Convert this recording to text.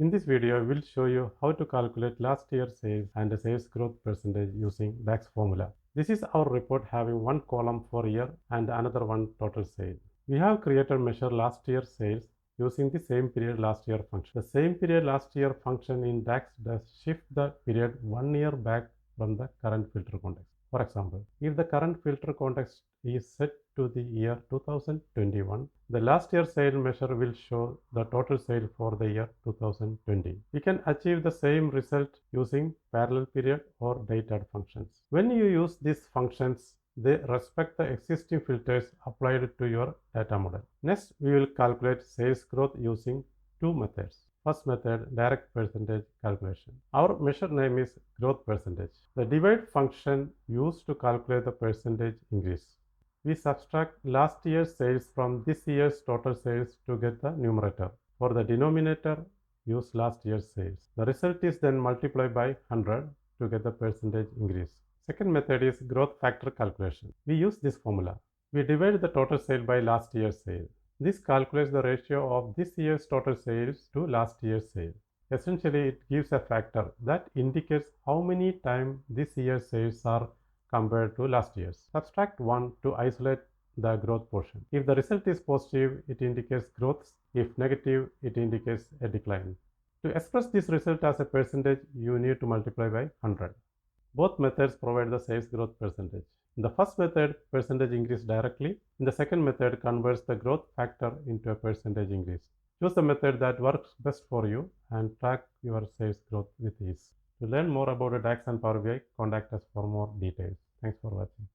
In this video, I will show you how to calculate last year's sales and the sales growth percentage using DAX formula. This is our report having one column for year and another one total sale. We have created measure last year's sales using the same period last year function. The same period last year function in DAX does shift the period 1 year back from the current filter context. For example, if the current filter context is set to the year 2021, the last year sale measure will show the total sale for the year 2020. We can achieve the same result using parallel period or date add functions. When you use these functions, they respect the existing filters applied to your data model. Next, we will calculate sales growth using two methods. First method, direct percentage calculation. Our measure name is growth percentage. The divide function used to calculate the percentage increase. We subtract last year's sales from this year's total sales to get the numerator. For the denominator, use last year's sales. The result is then multiplied by 100 to get the percentage increase. Second method is growth factor calculation. We use this formula. We divide the total sale by last year's sale. This calculates the ratio of this year's total sales to last year's sale. Essentially, it gives a factor that indicates how many times this year's sales are compared to last year's. Subtract 1 to isolate the growth portion. If the result is positive, it indicates growth. If negative, it indicates a decline. To express this result as a percentage, you need to multiply by 100. Both methods provide the sales growth percentage. In the first method, percentage increase directly. In the second method, converts the growth factor into a percentage increase. Choose the method that works best for you and track your sales growth with ease. To learn more about the DAX and Power BI, contact us for more details. Thanks for watching.